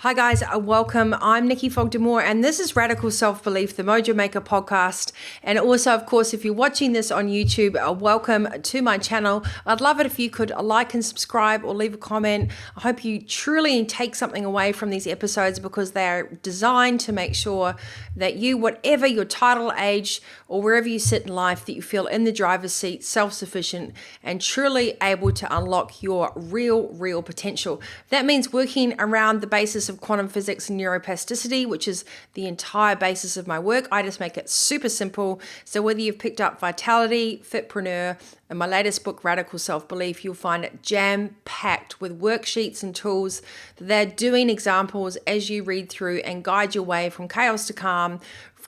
Hi guys, welcome. I'm Nikki Fogden-Moore and this is Radical Self-Belief, the Mojo Maker podcast. And also, of course, if you're watching this on YouTube, welcome to my channel. I'd love it if you could like and subscribe or leave a comment. I hope you truly take something away from these episodes because they're designed to make sure that you, whatever your title, age, or wherever you sit in life, that you feel in the driver's seat, self-sufficient, and truly able to unlock your real potential. That means working around the basis of quantum physics and neuroplasticity, which is the entire basis of my work. I just make it super simple. So whether you've picked up Vitality, Fitpreneur, and my latest book, Radical Self-Belief, you'll find it jam-packed with worksheets and tools. They're doing examples as you read through and guide your way from chaos to calm,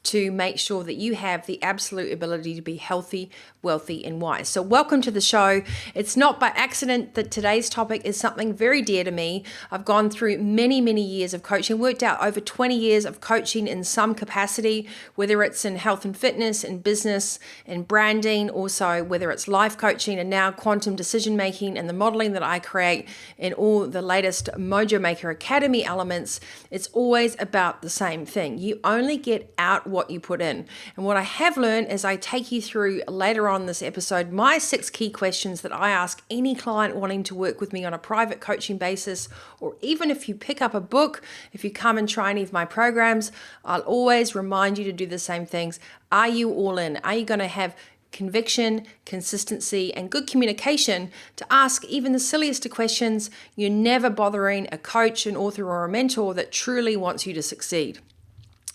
to make sure that you have the absolute ability to be healthy, wealthy, and wise. So welcome to the show. It's not by accident that today's topic is something very dear to me. I've gone through many years of coaching, worked out over 20 years of coaching in some capacity, whether it's in health and fitness, in business, in branding, also whether it's life coaching and now quantum decision making and the modeling that I create in all the latest Mojo Maker Academy elements. It's always about the same thing. You only get out what you put in. And what I have learned as I take you through later on this episode, my 6 key questions that I ask any client wanting to work with me on a private coaching basis, or even if you pick up a book, if you come and try any of my programs, I'll always remind you to do the same things. Are you all in? Are you going to have conviction, consistency, and good communication to ask even the silliest of questions? You're never bothering a coach, an author, or a mentor that truly wants you to succeed.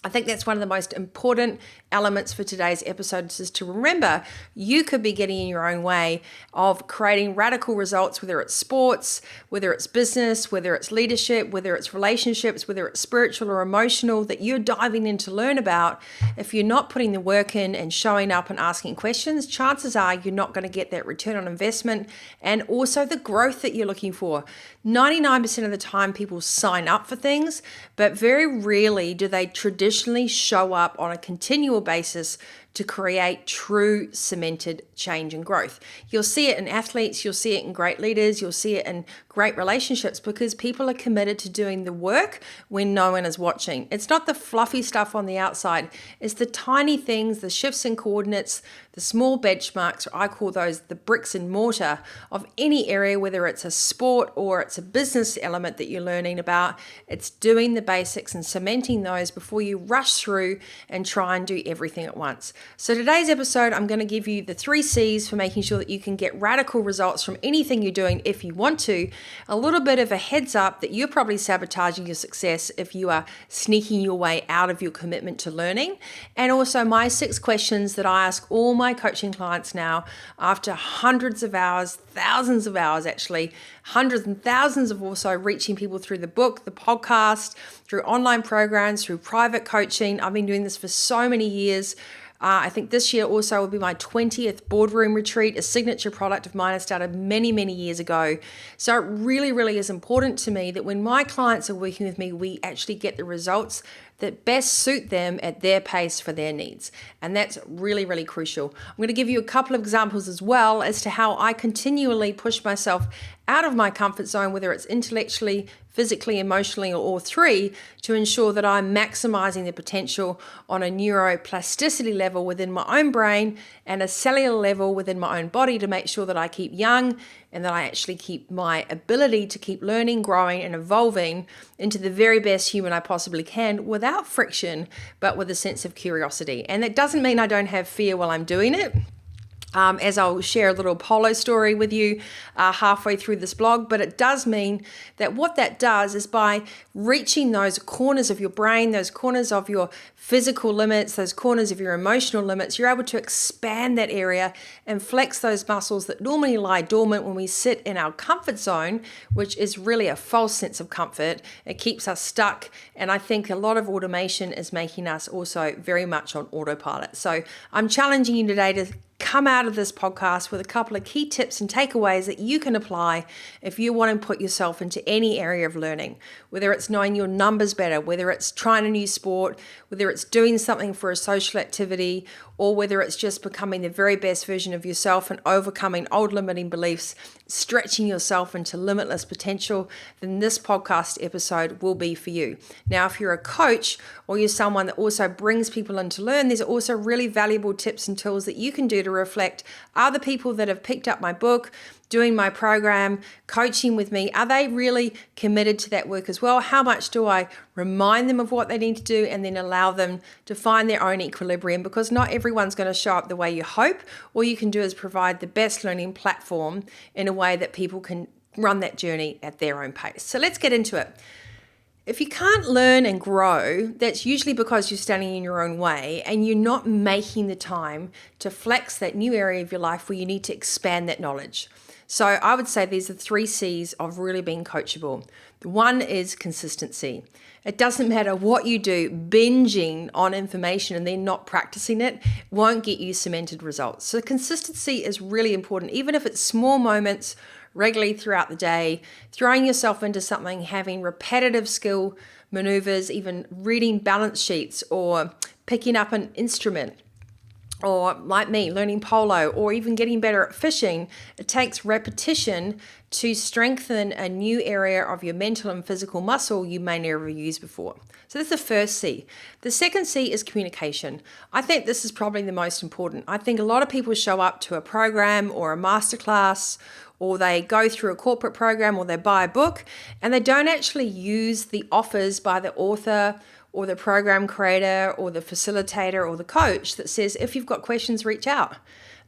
I think that's one of the most important elements for today's episode, is to remember you could be getting in your own way of creating radical results, whether it's sports, whether it's business, whether it's leadership, whether it's relationships, whether it's spiritual or emotional, that you're diving in to learn about. If you're not putting the work in and showing up and asking questions, chances are you're not going to get that return on investment and also the growth that you're looking for. 99% of the time people sign up for things, but very rarely do they traditionally show up on a continual basis to create true cemented change and growth. You'll see it in athletes, you'll see it in great leaders, you'll see it in great relationships because people are committed to doing the work when no one is watching. It's not the fluffy stuff on the outside, it's the tiny things, the shifts in coordinates, the small benchmarks, or I call those the bricks and mortar of any area, whether it's a sport or it's a business element that you're learning about. It's doing the basics and cementing those before you rush through and try and do everything at once. So today's episode, I'm going to give you the 3 C's for making sure that you can get radical results from anything you're doing if you want to. A little bit of a heads up that you're probably sabotaging your success if you are sneaking your way out of your commitment to learning. And also my 6 questions that I ask all my coaching clients now after hundreds of hours, thousands of hours actually, hundreds and thousands of also reaching people through the book, the podcast, through online programs, through private coaching. I've been doing this for so many years. I think this year also will be my 20th boardroom retreat, a signature product of mine I started many years ago. So it really is important to me that when my clients are working with me, we actually get the results that best suit them at their pace for their needs. And that's really crucial. I'm going to give you a couple of examples as well as to how I continually push myself out of my comfort zone, whether it's intellectually, physically, emotionally, or all 3, to ensure that I'm maximizing the potential on a neuroplasticity level within my own brain and a cellular level within my own body to make sure that I keep young and that I actually keep my ability to keep learning, growing, and evolving into the very best human I possibly can without friction, but with a sense of curiosity. And that doesn't mean I don't have fear while I'm doing it. As I'll share a little polo story with you halfway through this blog, but it does mean that what that does is by reaching those corners of your brain, those corners of your physical limits, those corners of your emotional limits, you're able to expand that area and flex those muscles that normally lie dormant when we sit in our comfort zone, which is really a false sense of comfort. It keeps us stuck, and I think a lot of automation is making us also very much on autopilot. So I'm challenging you today to come out of this podcast with a couple of key tips and takeaways that you can apply if you want to put yourself into any area of learning, whether it's knowing your numbers better, whether it's trying a new sport, whether it's doing something for a social activity, or whether it's just becoming the very best version of yourself and overcoming old limiting beliefs, stretching yourself into limitless potential, then this podcast episode will be for you. Now, if you're a coach or you're someone that also brings people in to learn, there's also really valuable tips and tools that you can do to reflect, are the people that have picked up my book, doing my program, coaching with me, are they really committed to that work as well? How much do I remind them of what they need to do and then allow them to find their own equilibrium? Because not everyone's going to show up the way you hope. All you can do is provide the best learning platform in a way that people can run that journey at their own pace. So let's get into it. If you can't learn and grow, that's usually because you're standing in your own way and you're not making the time to flex that new area of your life where you need to expand that knowledge. So I would say these are 3 C's of really being coachable. The one is consistency. It doesn't matter what you do, binging on information and then not practicing it won't get you cemented results. So consistency is really important, even if it's small moments regularly throughout the day, throwing yourself into something, having repetitive skill maneuvers, even reading balance sheets or picking up an instrument, or like me, learning polo, or even getting better at fishing. It takes repetition to strengthen a new area of your mental and physical muscle you may never use before. So that's the first C. The second C is communication. I think this is probably the most important. I think a lot of people show up to a program or a masterclass, or they go through a corporate program, or they buy a book, and they don't actually use the offers by the author or the program creator or the facilitator or the coach that says, if you've got questions, reach out.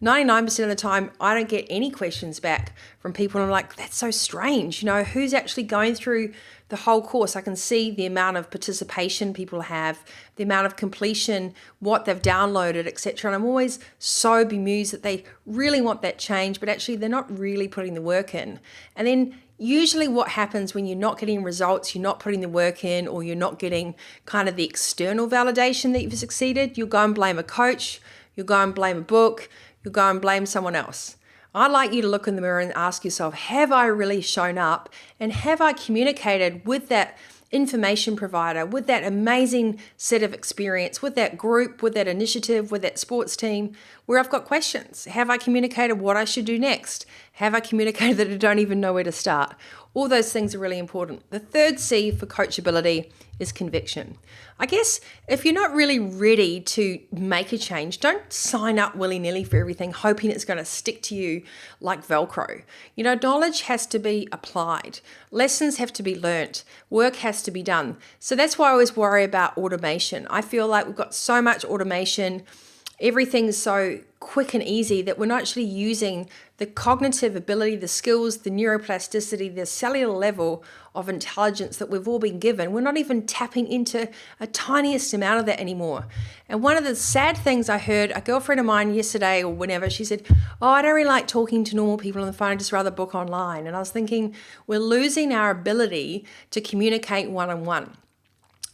99% of the time, I don't get any questions back from people. And I'm like, that's so strange. Who's actually going through the whole course? I can see the amount of participation people have, the amount of completion, what they've downloaded, etc. And I'm always so bemused that they really want that change, but actually they're not really putting the work in. And then usually what happens when you're not getting results, you're not putting the work in, or you're not getting kind of the external validation that you've succeeded, you'll go and blame a coach, you'll go and blame a book, you'll go and blame someone else. I'd like you to look in the mirror and ask yourself, have I really shown up, and have I communicated with that information provider, with that amazing set of experience, with that group, with that initiative, with that sports team, where I've got questions? Have I communicated what I should do next? Have I communicated that I don't even know where to start? All those things are really important. The third C for coachability is conviction. I guess if you're not really ready to make a change, don't sign up willy-nilly for everything, hoping it's going to stick to you like Velcro. Knowledge has to be applied. Lessons have to be learnt. Work has to be done. So that's why I always worry about automation. I feel like we've got so much automation. Everything's so quick and easy that we're not actually using the cognitive ability, the skills, the neuroplasticity, the cellular level of intelligence that we've all been given. We're not even tapping into a tiniest amount of that anymore. And one of the sad things I heard, a girlfriend of mine yesterday or whenever, she said, I don't really like talking to normal people on the phone, I'd just rather book online. And I was thinking, we're losing our ability to communicate one-on-one,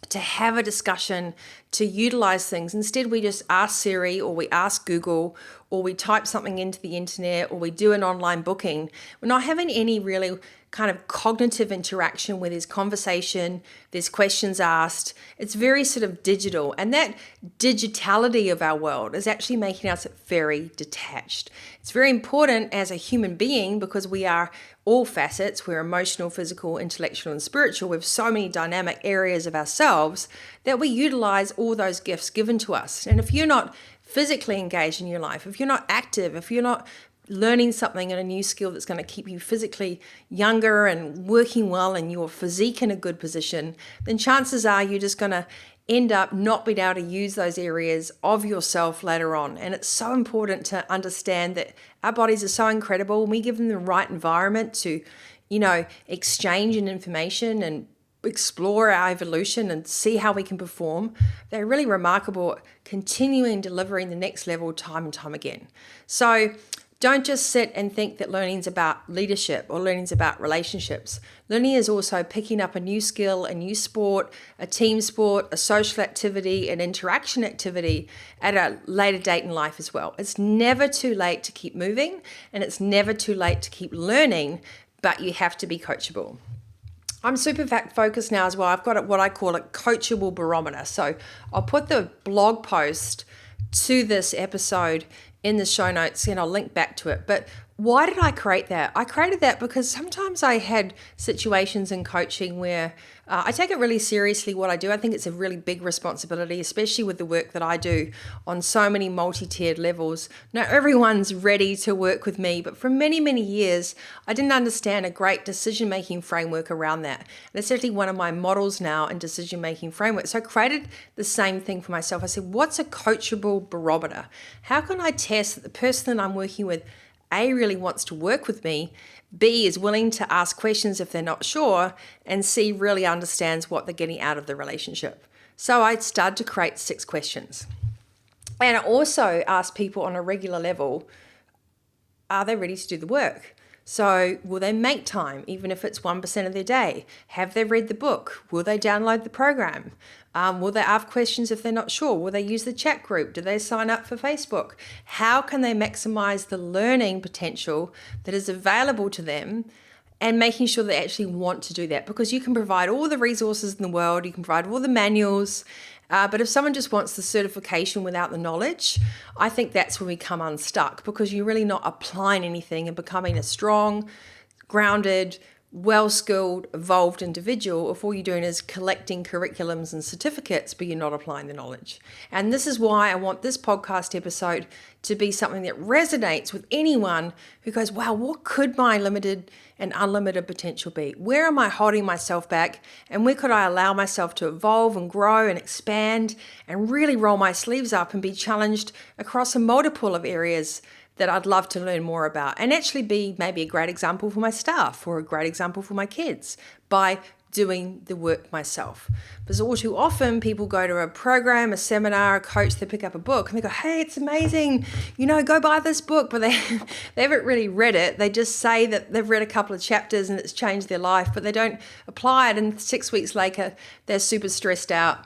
to have a discussion, to utilize things. Instead, we just ask Siri, or we ask Google, or we type something into the internet, or we do an online booking. We're not having any really kind of cognitive interaction where there's conversation, there's questions asked. It's very sort of digital. And that digitality of our world is actually making us very detached. It's very important as a human being because we are all facets. We're emotional, physical, intellectual, and spiritual. We have so many dynamic areas of ourselves that we utilize all those gifts given to us. And if you're not physically engaged in your life, if you're not active, if you're not learning something and a new skill that's going to keep you physically younger and working well and your physique in a good position, then chances are you're just going to end up not being able to use those areas of yourself later on. And it's so important to understand that our bodies are so incredible and we give them the right environment to, exchange in information and explore our evolution and see how we can perform. They're really remarkable, continuing delivering the next level time and time again. So Don't just sit and think that learning's about leadership or learning's about relationships. Learning is also picking up a new skill, a new sport, a team sport, a social activity, an interaction activity at a later date in life as well. It's never too late to keep moving, and it's never too late to keep learning, but you have to be coachable. I'm super focused now as well. I've got what I call a coachable barometer. So I'll put the blog post to this episode in the show notes, and I'll link back to it. But why did I create that? I created that because sometimes I had situations in coaching where I take it really seriously what I do. I think it's a really big responsibility, especially with the work that I do on so many multi-tiered levels. Not everyone's ready to work with me, but for many, many years, I didn't understand a great decision-making framework around that. And it's actually one of my models now in decision-making framework. So I created the same thing for myself. I said, what's a coachable barometer? How can I test that the person that I'm working with A, really wants to work with me, B, is willing to ask questions if they're not sure, and C, really understands what they're getting out of the relationship? So I started to create 6 questions. And I also asked people on a regular level, are they ready to do the work? So will they make time, even if it's 1% of their day? Have they read the book? Will they download the program? Will they ask questions if they're not sure? Will they use the chat group? Do they sign up for Facebook? How can they maximize the learning potential that is available to them, and making sure they actually want to do that? Because you can provide all the resources in the world, you can provide all the manuals, but if someone just wants the certification without the knowledge, I think that's when we come unstuck, because you're really not applying anything and becoming a strong, grounded, well-skilled, evolved individual if all you're doing is collecting curriculums and certificates, but you're not applying the knowledge. And this is why I want this podcast episode to be something that resonates with anyone who goes, wow, what could my limited and unlimited potential be? Where am I holding myself back? And where could I allow myself to evolve and grow and expand and really roll my sleeves up and be challenged across a multiple of areas that I'd love to learn more about, and actually be maybe a great example for my staff or a great example for my kids by doing the work myself. Because all too often people go to a program, a seminar, a coach, they pick up a book and they go, hey, it's amazing, go buy this book, but they haven't really read it. They just say that they've read a couple of chapters and it's changed their life, but they don't apply it, and 6 weeks later they're super stressed out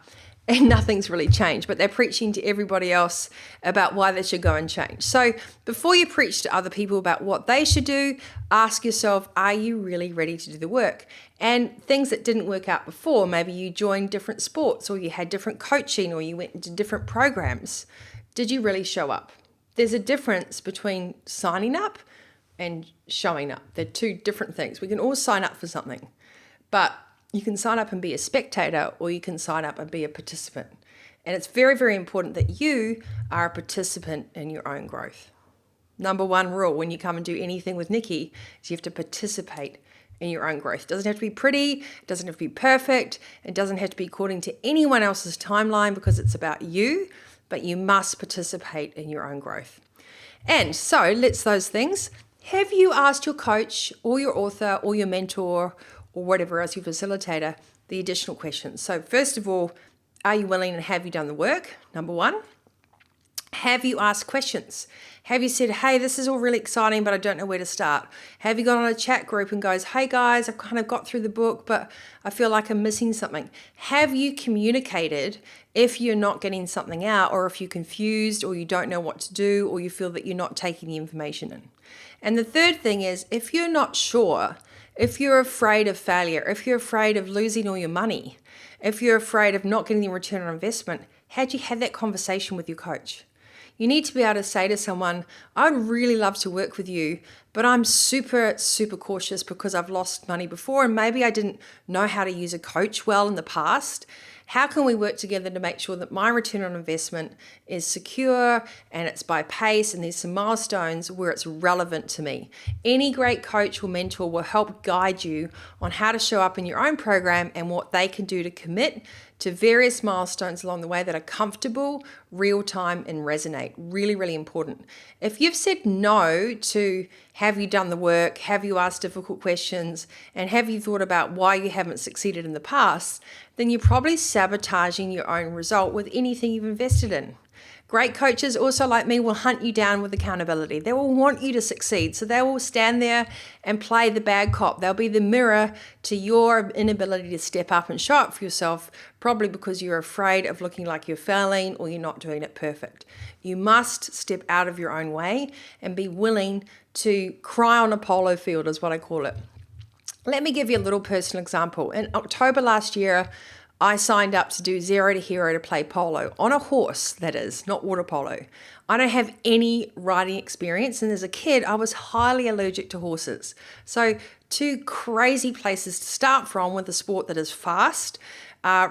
and nothing's really changed, but they're preaching to everybody else about why they should go and change. So before you preach to other people about what they should do, ask yourself, are you really ready to do the work? And things that didn't work out before, maybe you joined different sports, or you had different coaching, or you went into different programs. Did you really show up? There's a difference between signing up and showing up. They're 2 different things. We can all sign up for something, but you can sign up and be a spectator, or you can sign up and be a participant. And it's very, very important that you are a participant in your own growth. Number 1 rule when you come and do anything with Nikki is you have to participate in your own growth. It doesn't have to be pretty, it doesn't have to be perfect, it doesn't have to be according to anyone else's timeline, because it's about you, but you must participate in your own growth. And so let's those things. Have you asked your coach or your author or your mentor or whatever else, your facilitator, the additional questions? So first of all, are you willing, and have you done the work? Number 1. Have you asked questions? Have you said, hey, this is all really exciting, but I don't know where to start? Have you gone on a chat group and goes, hey guys, I've kind of got through the book, but I feel like I'm missing something? Have you communicated if you're not getting something out, or if you're confused, or you don't know what to do, or you feel that you're not taking the information in? And the third thing is, if you're not sure, if you're afraid of failure, if you're afraid of losing all your money, if you're afraid of not getting the return on investment, had you had that conversation with your coach? You need to be able to say to someone, I'd really love to work with you, but I'm super, super cautious because I've lost money before, and maybe I didn't know how to use a coach well in the past. How can we work together to make sure that my return on investment is secure and it's by pace, and there's some milestones where it's relevant to me? Any great coach or mentor will help guide you on how to show up in your own program and what they can do to commit to various milestones along the way that are comfortable, real time, and resonate. Really, really important. If you've said no to have you done the work, have you asked difficult questions, and have you thought about why you haven't succeeded in the past, then you're probably sabotaging your own result with anything you've invested in. Great coaches, also like me, will hunt you down with accountability. They will want you to succeed. So they will stand there and play the bad cop. They'll be the mirror to your inability to step up and show up for yourself, probably because you're afraid of looking like you're failing or you're not doing it perfect. You must step out of your own way and be willing to cry on a polo field, is what I call it. Let me give you a little personal example. In October last year, I signed up to do 0 to hero to play polo on a horse, that is, not water polo. I don't have any riding experience, and as a kid, I was highly allergic to horses. So 2 crazy places to start from with a sport that is fast,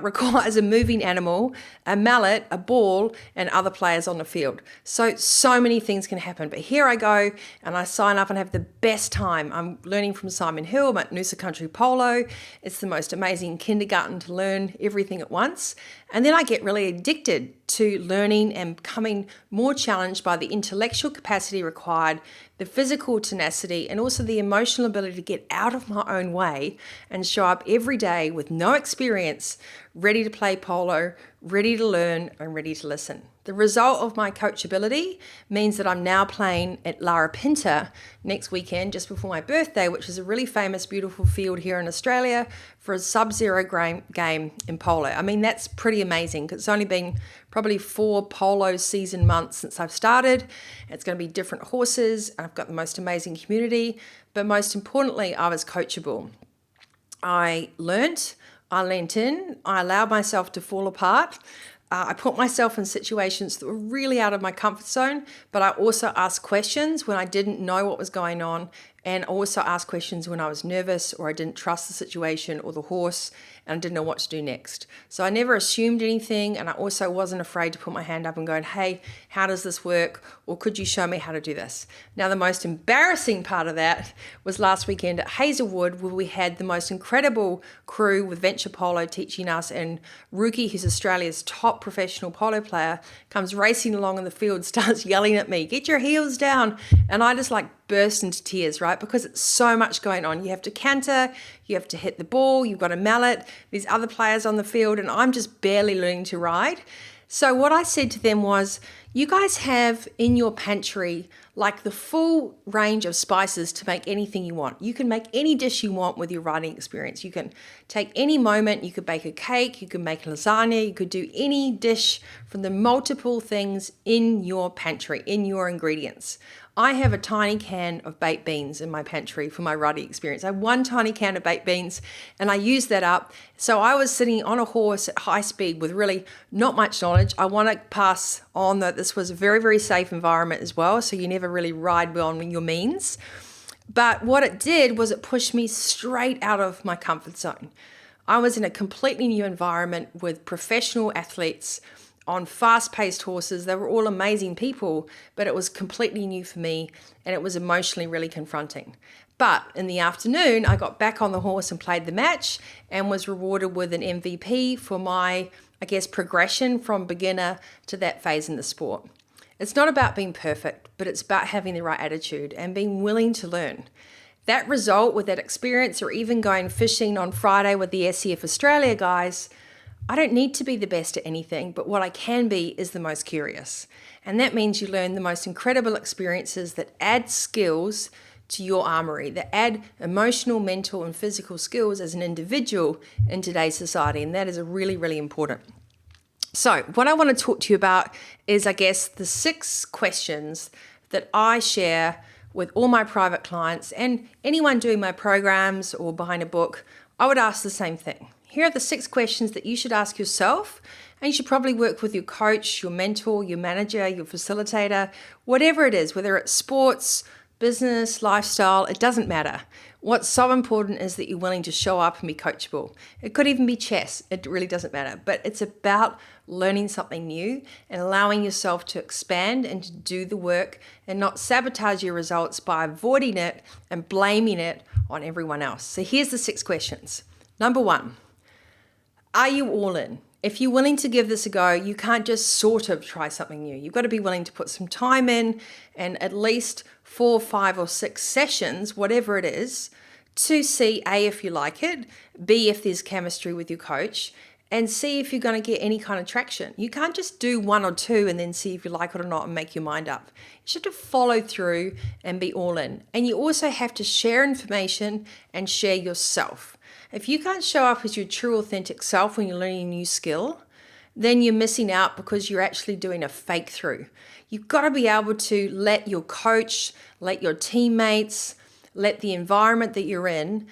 requires a moving animal, a mallet, a ball, and other players on the field. So many things can happen. But here I go, and I sign up and have the best time. I'm learning from Simon Hill. I'm at Noosa Country Polo. It's the most amazing kindergarten to learn everything at once. And then I get really addicted to learning and becoming more challenged by the intellectual capacity required, the physical tenacity, and also the emotional ability to get out of my own way and show up every day with no experience, ready to play polo, ready to learn, and ready to listen. The result of my coachability means that I'm now playing at Larapinta next weekend, just before my birthday, which is a really famous, beautiful field here in Australia for a sub-zero game in polo. I mean, that's pretty amazing because it's only been probably 4 polo season months since I've started. It's going to be different horses. I've got the most amazing community, but most importantly, I was coachable. I learnt in, I allowed myself to fall apart. I put myself in situations that were really out of my comfort zone, but I also asked questions when I didn't know what was going on, and also asked questions when I was nervous or I didn't trust the situation or the horse and I didn't know what to do next. So I never assumed anything, and I also wasn't afraid to put my hand up and go, hey, how does this work? Or could you show me how to do this? Now, the most embarrassing part of that was last weekend at Hazelwood, where we had the most incredible crew with Venture Polo teaching us, and Ruki, who's Australia's top professional polo player, comes racing along in the field, starts yelling at me, get your heels down. And I just burst into tears, right? Because it's so much going on. You have to canter, you have to hit the ball, you've got a mallet, there's other players on the field, and I'm just barely learning to ride. So what I said to them was, you guys have in your pantry the full range of spices to make anything you want. You can make any dish you want with your riding experience. You can take any moment, you could bake a cake, you could make lasagna, you could do any dish from the multiple things in your pantry, in your ingredients. I have a tiny can of baked beans in my pantry for my riding experience. I have 1 tiny can of baked beans, and I use that up. So I was sitting on a horse at high speed with really not much knowledge. I want to pass on that this was a very, very safe environment as well, so you never really ride beyond your means. But what it did was it pushed me straight out of my comfort zone. I was in a completely new environment with professional athletes on fast-paced horses. They were all amazing people, but it was completely new for me, and it was emotionally really confronting. But in the afternoon, I got back on the horse and played the match and was rewarded with an MVP for my, progression from beginner to that phase in the sport. It's not about being perfect, but it's about having the right attitude and being willing to learn. That result with that experience, or even going fishing on Friday with the SCF Australia guys, I don't need to be the best at anything, but what I can be is the most curious. And that means you learn the most incredible experiences that add skills to your armory, that add emotional, mental, and physical skills as an individual in today's society. And that is really, really important. So what I want to talk to you about is, the 6 questions that I share with all my private clients and anyone doing my programs or behind a book. I would ask the same thing. Here are the 6 questions that you should ask yourself, and you should probably work with your coach, your mentor, your manager, your facilitator, whatever it is, whether it's sports, business, lifestyle, it doesn't matter. What's so important is that you're willing to show up and be coachable. It could even be chess. It really doesn't matter. But it's about learning something new and allowing yourself to expand and to do the work and not sabotage your results by avoiding it and blaming it on everyone else. So here's the 6 questions. Number 1. Are you all in? If you're willing to give this a go, you can't just sort of try something new. You've got to be willing to put some time in and at least 4, 5, or 6 sessions, whatever it is, to see A, if you like it, B, if there's chemistry with your coach, and see if you're going to get any kind of traction. You can't just do one or two and then see if you like it or not and make your mind up. You should have to follow through and be all in. And you also have to share information and share yourself. If you can't show up as your true authentic self when you're learning a new skill, then you're missing out because you're actually doing a fake through. You've got to be able to let your coach, let your teammates, let the environment that you're in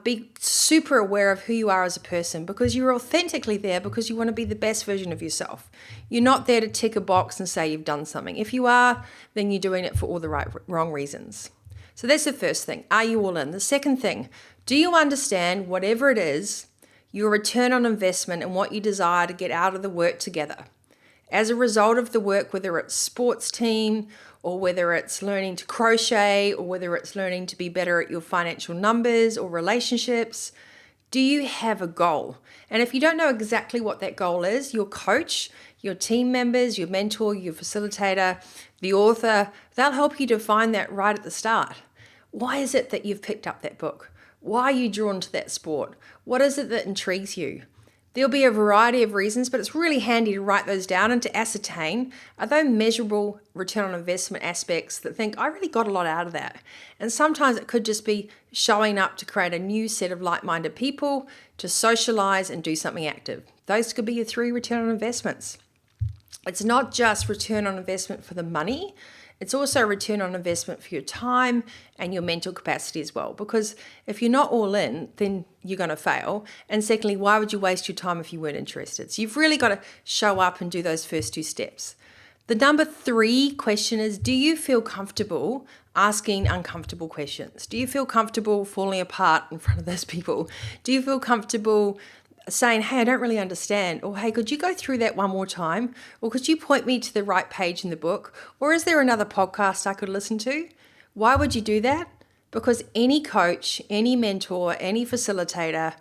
be super aware of who you are as a person, because you're authentically there because you want to be the best version of yourself. You're not there to tick a box and say you've done something. If you are, then you're doing it for all the wrong reasons. So that's the first thing. Are you all in? The second thing, do you understand whatever it is, your return on investment and what you desire to get out of the work together? As a result of the work, whether it's sports team or whether it's learning to crochet or whether it's learning to be better at your financial numbers or relationships, do you have a goal? And if you don't know exactly what that goal is, your coach, your team members, your mentor, your facilitator, the author, they'll help you define that right at the start. Why is it that you've picked up that book? Why are you drawn to that sport? What is it that intrigues you? There'll be a variety of reasons, but it's really handy to write those down and to ascertain, are they measurable return on investment aspects that think, I really got a lot out of that? And sometimes it could just be showing up to create a new set of like-minded people, to socialize and do something active. Those could be your 3 return on investments. It's not just return on investment for the money, it's also return on investment for your time and your mental capacity as well. Because if you're not all in, then you're going to fail. And secondly, why would you waste your time if you weren't interested? So you've really got to show up and do those first 2 steps. The number 3 question is, do you feel comfortable asking uncomfortable questions? Do you feel comfortable falling apart in front of those people? Do you feel comfortable saying, hey, I don't really understand, or hey, could you go through that one more time, or could you point me to the right page in the book, or is there another podcast I could listen to? Why would you do that? Because any coach, any mentor, any facilitator,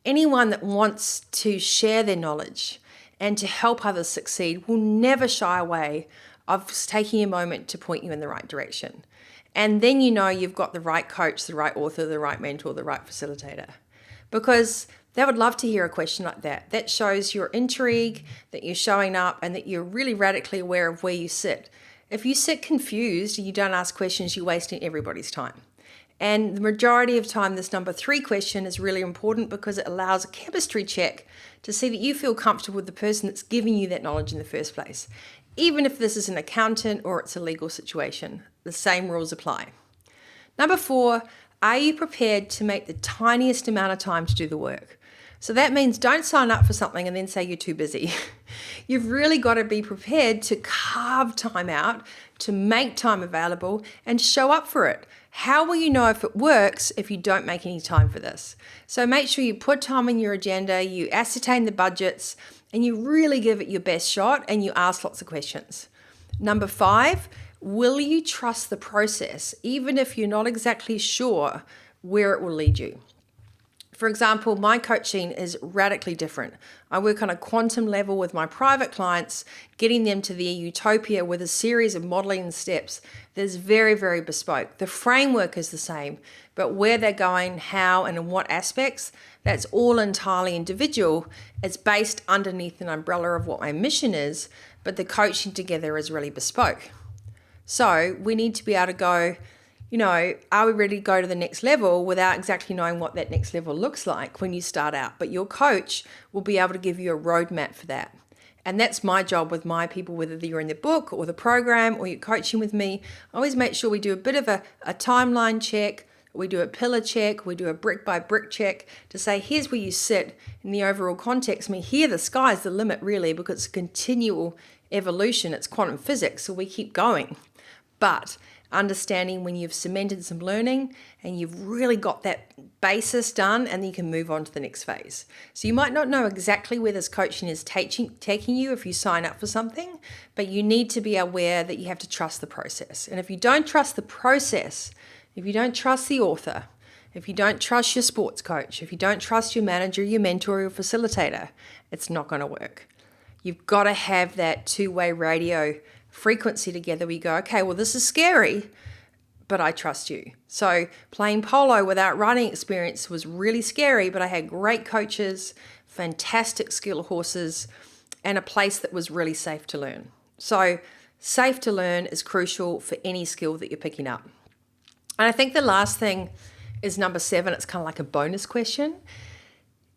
anyone that wants to share their knowledge and to help others succeed will never shy away of taking a moment to point you in the right direction. And then you know you've got the right coach, the right author, the right mentor, the right facilitator. Because they would love to hear a question like that. That shows your intrigue, that you're showing up, and that you're really radically aware of where you sit. If you sit confused and you don't ask questions, you're wasting everybody's time. And the majority of time, this number 3 question is really important because it allows a chemistry check to see that you feel comfortable with the person that's giving you that knowledge in the first place. Even if this is an accountant or it's a legal situation, the same rules apply. Number 4, are you prepared to make the tiniest amount of time to do the work? So that means don't sign up for something and then say you're too busy. You've really got to be prepared to carve time out, to make time available and show up for it. How will you know if it works if you don't make any time for this? So make sure you put time in your agenda, you ascertain the budgets, and you really give it your best shot and you ask lots of questions. Number 5, will you trust the process even if you're not exactly sure where it will lead you? For example, my coaching is radically different. I work on a quantum level with my private clients, getting them to their utopia with a series of modeling steps that's very, very bespoke. The framework is the same, but where they're going, how, and in what aspects, that's all entirely individual. It's based underneath an umbrella of what my mission is, but the coaching together is really bespoke. So we need to be able to go, are we ready to go to the next level without exactly knowing what that next level looks like when you start out? But your coach will be able to give you a roadmap for that. And that's my job with my people, whether you're in the book or the program or you're coaching with me. I always make sure we do a bit of a timeline check, we do a pillar check, we do a brick by brick check to say, here's where you sit in the overall context. Here the sky's the limit really, because it's continual evolution, it's quantum physics, so we keep going. But understanding when you've cemented some learning and you've really got that basis done, and then you can move on to the next phase. So you might not know exactly where this coaching is taking you if you sign up for something, but you need to be aware that you have to trust the process. And if you don't trust the process, if you don't trust the author, if you don't trust your sports coach, if you don't trust your manager, your mentor, your facilitator, it's not going to work. You've got to have that 2-way radio frequency together where you go, okay, well, this is scary, but I trust you. So playing polo without riding experience was really scary, but I had great coaches, fantastic skill horses, and a place that was really safe to learn. So safe to learn is crucial for any skill that you're picking up. And I think the last thing is number 7. It's kind of like a bonus question,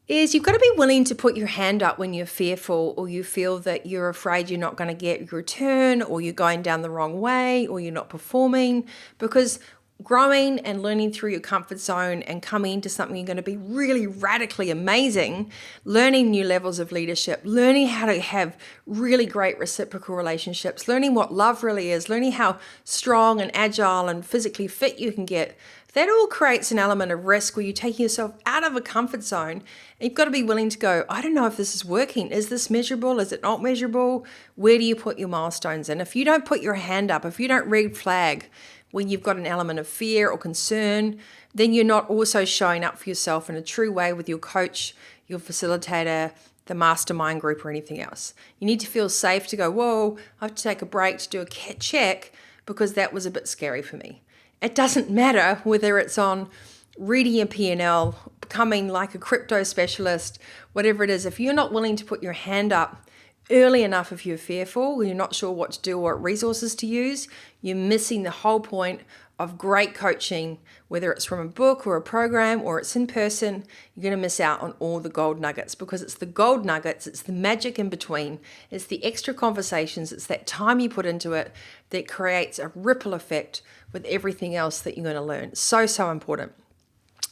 is you've got to be willing to put your hand up when you're fearful or you feel that you're afraid you're not going to get your return, or you're going down the wrong way, or you're not performing. Because growing and learning through your comfort zone and coming into something you're going to be really radically amazing, learning new levels of leadership, learning how to have really great reciprocal relationships, learning what love really is, learning how strong and agile and physically fit you can get, that all creates an element of risk where you're taking yourself out of a comfort zone. And you've got to be willing to go, I don't know if this is working. Is this measurable? Is it not measurable? Where do you put your milestones in? If you don't put your hand up, if you don't red flag when you've got an element of fear or concern, then you're not also showing up for yourself in a true way with your coach, your facilitator, the mastermind group, or anything else. You need to feel safe to go, whoa, I have to take a break to do a check because that was a bit scary for me. It doesn't matter whether it's on reading your P&L, becoming like a crypto specialist, whatever it is. If you're not willing to put your hand up early enough, if you're fearful, you're not sure what to do or what resources to use, you're missing the whole point of great coaching, whether it's from a book or a program or it's in person. You're going to miss out on all the gold nuggets, because it's the gold nuggets, it's the magic in between, it's the extra conversations, it's that time you put into it that creates a ripple effect with everything else that you're going to learn. So important.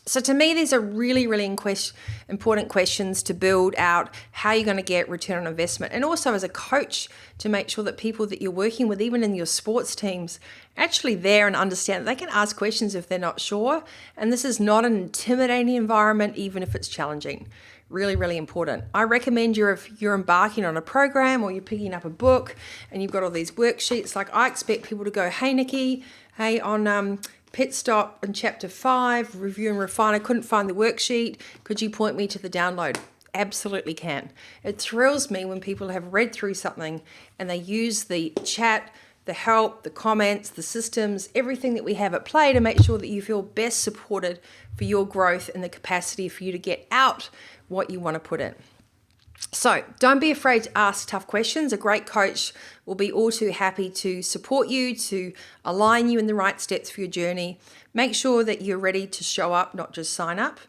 So to me, these are really, really important questions to build out how you're going to get return on investment. And also as a coach, to make sure that people that you're working with, even in your sports teams, actually there and understand that they can ask questions if they're not sure. And this is not an intimidating environment, even if it's challenging. Really, really important. I recommend if you're embarking on a program or you're picking up a book and you've got all these worksheets, like I expect people to go, hey, Nikki, hey, on Pit Stop in chapter 5, Review and Refine, I couldn't find the worksheet. Could you point me to the download? Absolutely can. It thrills me when people have read through something and they use the chat, the help, the comments, the systems, everything that we have at play to make sure that you feel best supported for your growth and the capacity for you to get out what you want to put in. So don't be afraid to ask tough questions. A great coach will be all too happy to support you, to align you in the right steps for your journey. Make sure that you're ready to show up, not just sign up.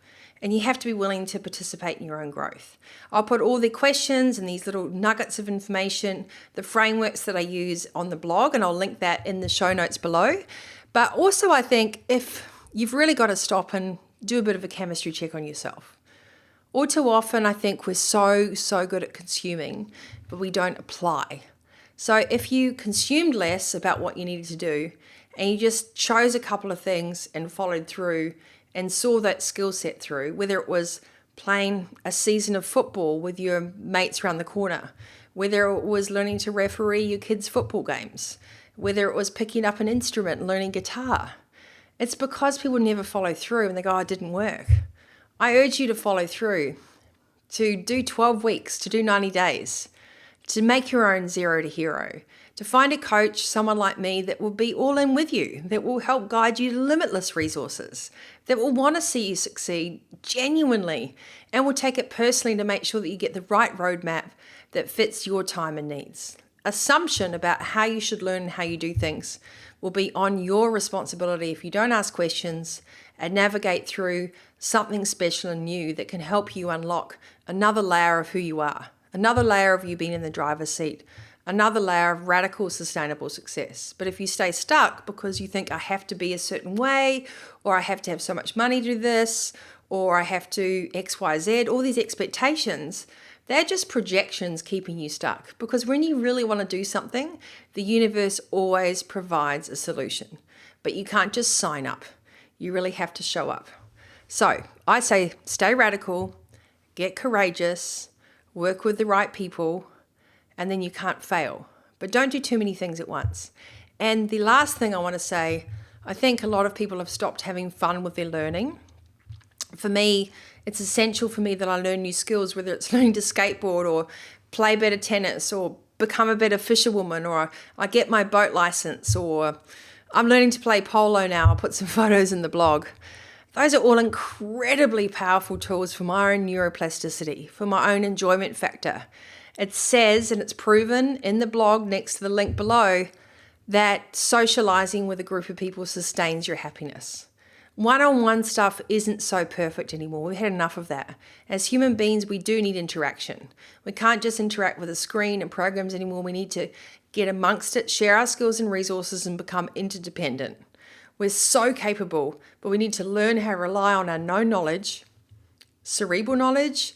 And you have to be willing to participate in your own growth. I'll put all the questions and these little nuggets of information, the frameworks that I use on the blog, and I'll link that in the show notes below. But also I think if you've really got to stop and do a bit of a chemistry check on yourself. All too often, I think we're so good at consuming, but we don't apply. So if you consumed less about what you needed to do, and you just chose a couple of things and followed through and saw that skill set through, whether it was playing a season of football with your mates around the corner, whether it was learning to referee your kids' football games, whether it was picking up an instrument and learning guitar, it's because people never follow through and they go, oh, it didn't work. I urge you to follow through, to do 12 weeks, to do 90 days, to make your own zero to hero, to find a coach, someone like me, that will be all in with you, that will help guide you to limitless resources, that will want to see you succeed genuinely and will take it personally to make sure that you get the right roadmap that fits your time and needs. Assumption about how you should learn and how you do things will be on your responsibility if you don't ask questions and navigate through something special and new that can help you unlock another layer of who you are, another layer of you being in the driver's seat, another layer of radical sustainable success. But if you stay stuck because you think I have to be a certain way, or I have to have so much money to do this, or I have to X, Y, Z, all these expectations, they're just projections keeping you stuck. Because when you really want to do something, the universe always provides a solution. But you can't just sign up. You really have to show up. So I say stay radical, get courageous, work with the right people, and then you can't fail. But don't do too many things at once. And the last thing I want to say, I think a lot of people have stopped having fun with their learning. For me, it's essential for me that I learn new skills, whether it's learning to skateboard or play better tennis or become a better fisherwoman, or I get my boat license, or I'm learning to play polo now. I'll put some photos in the blog. Those are all incredibly powerful tools for my own neuroplasticity, for my own enjoyment factor. It says, and it's proven in the blog next to the link below, that socializing with a group of people sustains your happiness. One-on-one stuff isn't so perfect anymore. We've had enough of that. As human beings, we do need interaction. We can't just interact with a screen and programs anymore. We need to get amongst it, share our skills and resources, and become interdependent. We're so capable, but we need to learn how to rely on our known knowledge, cerebral knowledge,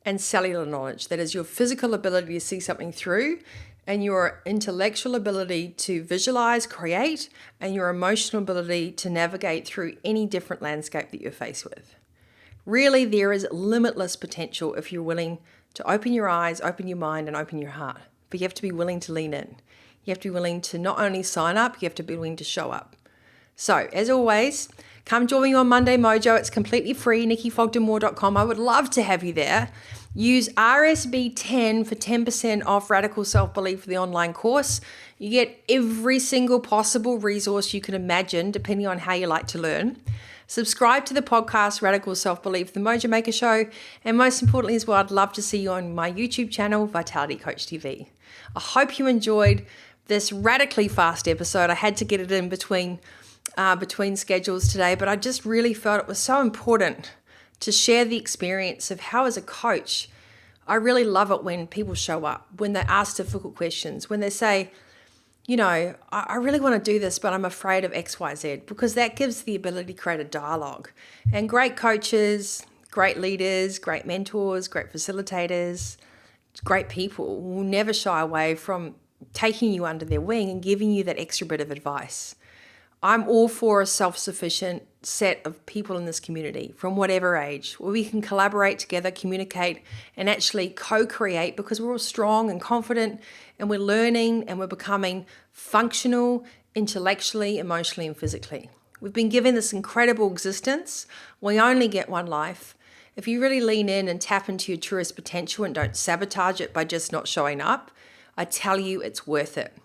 and cellular knowledge. That is your physical ability to see something through, and your intellectual ability to visualize, create, and your emotional ability to navigate through any different landscape that you're faced with. Really, there is limitless potential if you're willing to open your eyes, open your mind, and open your heart. But you have to be willing to lean in. You have to be willing to not only sign up, you have to be willing to show up. So, as always, come join me on Monday Mojo. It's completely free, nikkifogden-moore.com. I would love to have you there. Use RSB10 for 10% off Radical Self-Belief for the online course. You get every single possible resource you can imagine, depending on how you like to learn. Subscribe to the podcast, Radical Self-Belief, the Mojo Maker Show. And most importantly as well, I'd love to see you on my YouTube channel, Vitality Coach TV. I hope you enjoyed this radically fast episode. I had to get it in between schedules today, but I just really felt it was so important to share the experience of how, as a coach, I really love it when people show up, when they ask difficult questions, when they say, I really want to do this, but I'm afraid of X, Y, Z, because that gives the ability to create a dialogue. And great coaches, great leaders, great mentors, great facilitators, great people will never shy away from taking you under their wing and giving you that extra bit of advice. I'm all for a self-sufficient set of people in this community from whatever age, where we can collaborate together, communicate, and actually co-create, because we're all strong and confident and we're learning and we're becoming functional intellectually, emotionally, and physically. We've been given this incredible existence. We only get one life. If you really lean in and tap into your truest potential and don't sabotage it by just not showing up, I tell you it's worth it.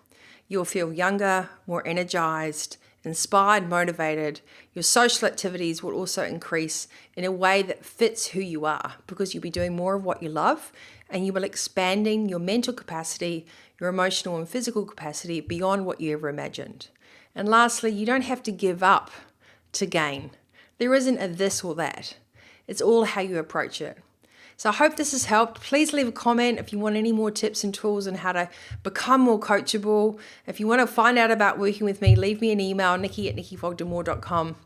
You'll feel younger, more energized, inspired, motivated. Your social activities will also increase in a way that fits who you are, because you'll be doing more of what you love, and you will expanding your mental capacity, your emotional and physical capacity beyond what you ever imagined. And lastly, you don't have to give up to gain. There isn't a this or that. It's all how you approach it. So I hope this has helped. Please leave a comment if you want any more tips and tools on how to become more coachable. If you want to find out about working with me, leave me an email, nikki@nikkifogden-moore.com.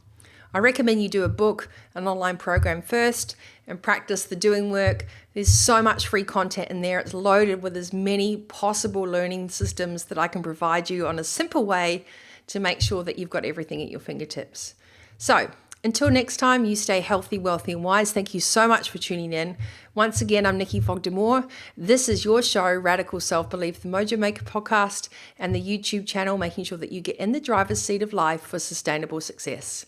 I recommend you do a book, an online program first, and practice the doing work. There's so much free content in there. It's loaded with as many possible learning systems that I can provide you on a simple way to make sure that you've got everything at your fingertips. So, until next time, you stay healthy, wealthy, and wise. Thank you so much for tuning in. Once again, I'm Nikki Fogden-Moore. This is your show, Radical Self-Belief, the Mojo Maker podcast, and the YouTube channel, making sure that you get in the driver's seat of life for sustainable success.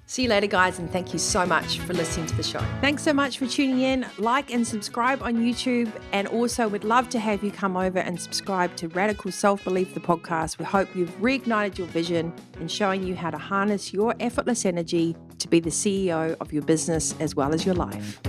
See you later, guys, and thank you so much for listening to the show. Thanks so much for tuning in. Like and subscribe on YouTube, and also we'd love to have you come over and subscribe to Radical Self-Belief, the podcast. We hope you've reignited your vision and showing you how to harness your effortless energy to be the CEO of your business as well as your life.